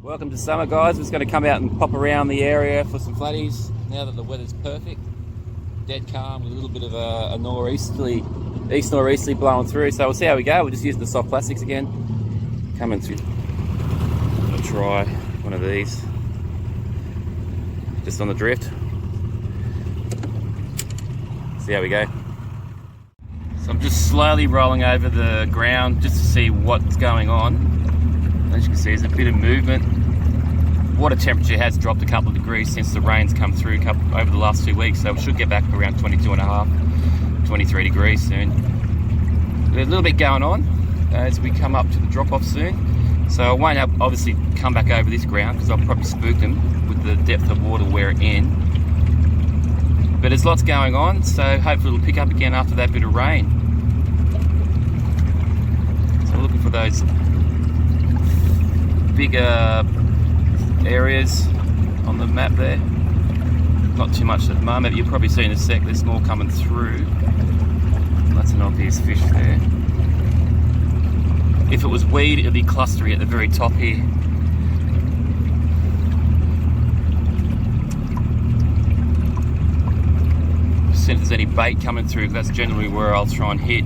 Welcome to summer, guys. We're just going to come out and pop around the area for some flatties now that the weather's perfect. Dead calm with a little bit of a east northeasterly blowing through. So we'll see how we go. We're just using the soft plastics again. Coming through. I'm going to try one of these. Just on the drift. See how we go. So I'm just slowly rolling over the ground just to see what's going on. As you can see, there's a bit of movement. Water temperature has dropped a couple of degrees since the rain's come through over the last 2 weeks, so we should get back around 22.5, 23 degrees soon. There's a little bit going on as we come up to the drop-off soon. So I won't obviously come back over this ground because I'll probably spook them with the depth of water we're in. But there's lots going on, so hopefully it'll pick up again after that bit of rain. So we're looking for those bigger areas on the map there. Not too much at the moment, you'll probably see in a sec there's more coming through. That's an obvious fish there. If it was weed, it'd be clustery at the very top here. See if there's any bait coming through, that's generally where I'll try and hit.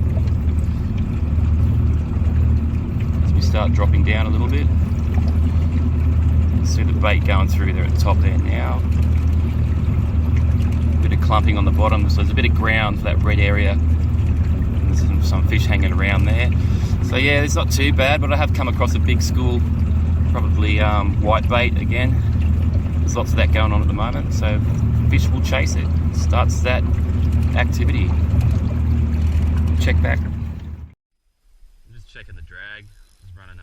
As we start dropping down a little bit. See the bait going through there at the top there now. A bit of clumping on the bottom, so there's a bit of ground for that red area. There's some fish hanging around there. So yeah, it's not too bad, but I have come across a big school, probably white bait again. There's lots of that going on at the moment, so fish will chase it. Starts that activity. Check back. I'm just checking the drag. Just running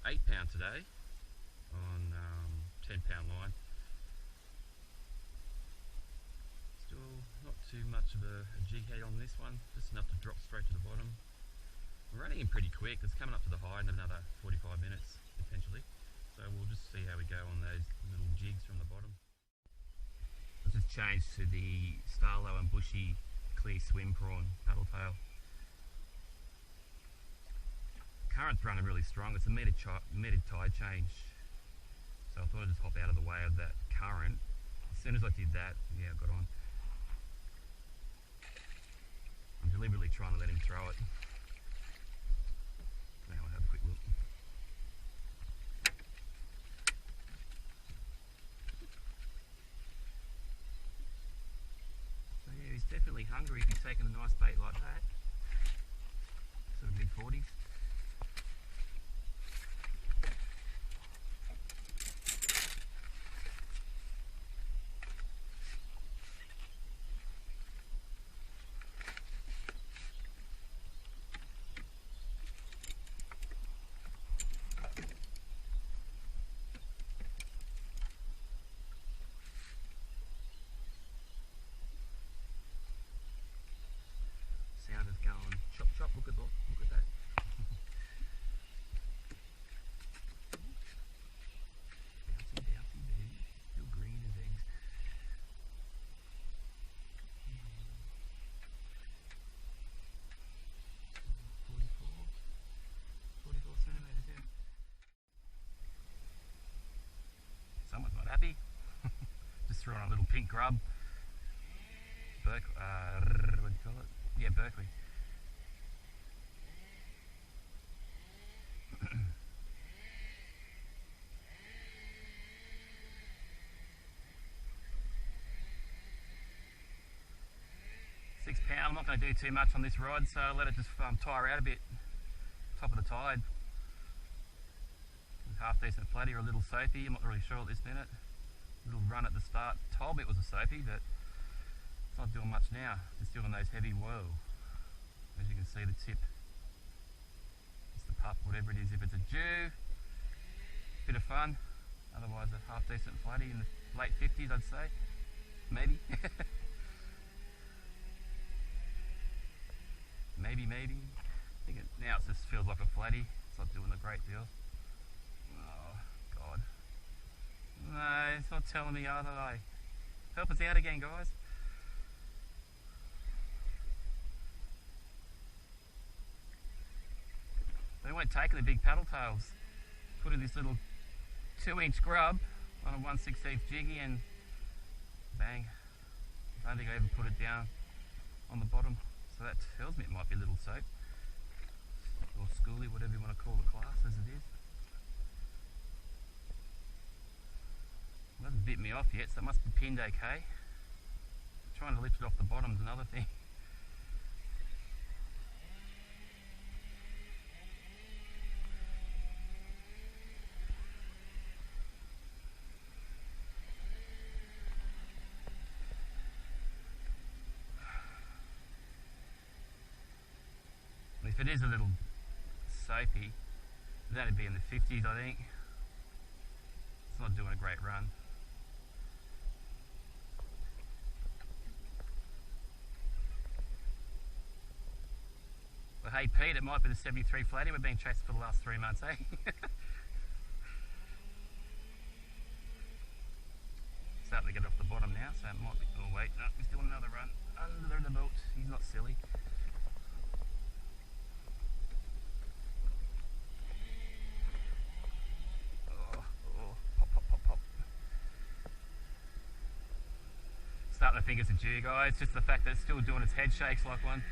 8 pound today. On 10 pound line. Still not too much of a jig head on this one, just enough to drop straight to the bottom. We're running in pretty quick, it's coming up to the high in another 45 minutes potentially. So we'll just see how we go on those little jigs from the bottom. I've just changed to the Starlow and Bushy clear swim prawn paddle tail. Current's running really strong, it's a metre tide change. So I thought I'd just hop out of the way of that current. As soon as I did that, yeah, I got on. I'm deliberately trying to let him throw it. Now I'll have a quick look. So yeah, he's definitely hungry if he's taking a nice bait like that. Sort of mid 40s. Sound is going chop chop, look at that. Bouncy bouncy baby, still green as eggs. 44 centimetres, yeah. Someone's not happy. Just threw on a little pink grub. What do you call it? Yeah, Berkeley. £6. I'm not going to do too much on this rod, so I'll let it just tire out a bit. Top of the tide. Half decent flatty or a little soapy, I'm not really sure at this minute. Little run at the start, told me it was a soapy, but it's not doing much now. Just doing those heavy whoa. As you can see, the tip. It's the pup, whatever it is. If it's a Jew, bit of fun. Otherwise, a half decent flatty in the late 50s, I'd say. Maybe. maybe. I think now it just feels like a flatty. It's not doing a great deal. Oh, God. No, it's not telling me, are they? Help us out again, guys. They weren't taking the big paddle tails. put in this little 2-inch grub on a 1/16 jiggy and bang. I don't think I ever put it down on the bottom, so that tells me it might be a little soap or schoolie, whatever you want to call the class as it is. It hasn't bit me off yet, so it must be pinned okay. Trying to lift it off the bottom is another thing. If it is a little soapy, that'd be in the 50s, I think. It's not doing a great run. But hey Pete, it might be the 73 flatty we've been chasing for the last 3 months, eh? Starting to get off the bottom now, so it might be, oh wait, no, he's doing another run under the belt. He's not silly. Starting to think it's a G, guys. Just the fact that it's still doing its head shakes like one.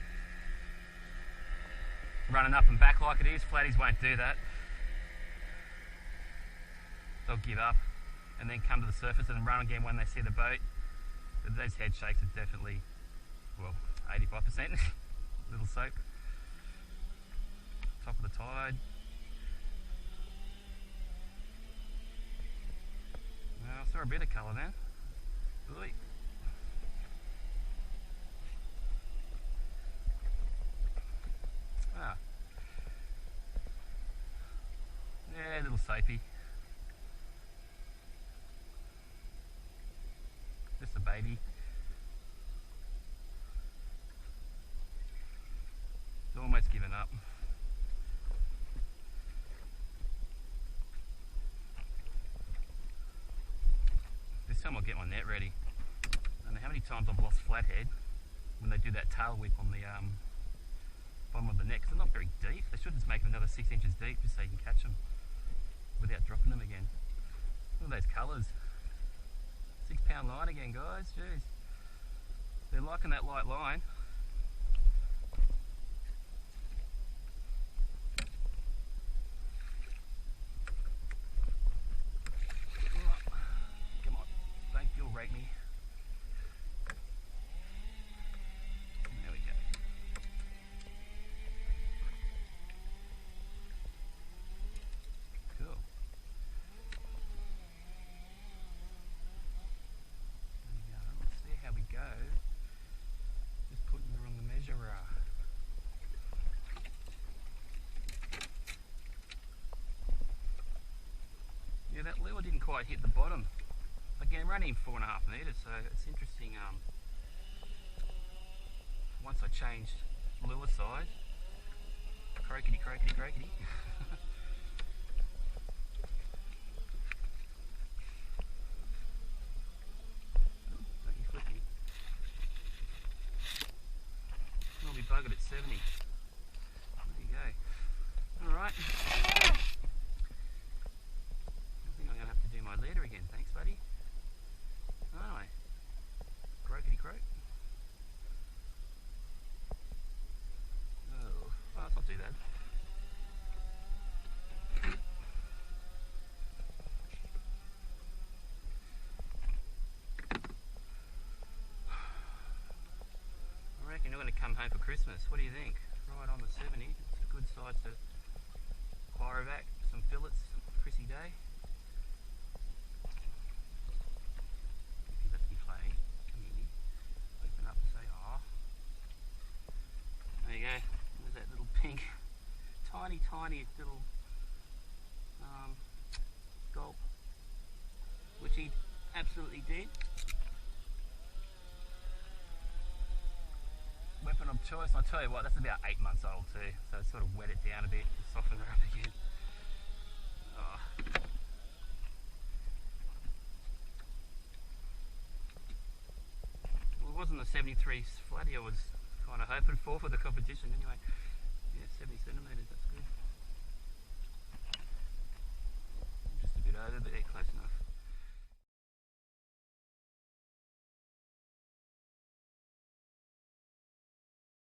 Running up and back like it is. Flatties won't do that. They'll give up and then come to the surface and run again when they see the boat. But those head shakes are definitely, well, 85%. Little soap. Top of the tide. Well, I saw a bit of colour then. Oy. Ah. Yeah, a little soapy. Just a baby. It's almost given up. This time I'll get my net ready. I don't know how many times I've lost flathead when they do that tail whip on the bottom of the net, because they're not very deep. They should just make them another 6 inches deep just so you can catch them without dropping them again. Look at those colours. 6 pound line again, guys. Jeez. They're liking that light line. Come on. Don't you'll rake me. There we go. Cool. Let's see how we go. Just putting her on the measurer. Yeah, that lure didn't quite hit the bottom. Again, running 4.5 metres, so it's interesting. Once I changed lure size, croakety, croakety, croakety. Don't you flip me. I'll be buggered at 70. There you go. Alright. I think I'm going to have to do my leader again. Thanks, buddy. Anyway. Croakety croak. Oh, well, let's not do that. I reckon you're going to come home for Christmas. What do you think? Right on the 70. It's a good size to pyrovac, some fillets, Chrissy Day. If you let me play, come here, open up and say, oh. There you go. There's that little pink, tiny, tiny little gulp, which he absolutely did. Weapon of choice, and I'll tell you what, that's about 8 months old too, so it's sort of wet it down a bit to soften her up again. Oh. Well, it wasn't the 73 flatty I was kind of hoping for the competition anyway. Yeah, 70 centimetres, that's good.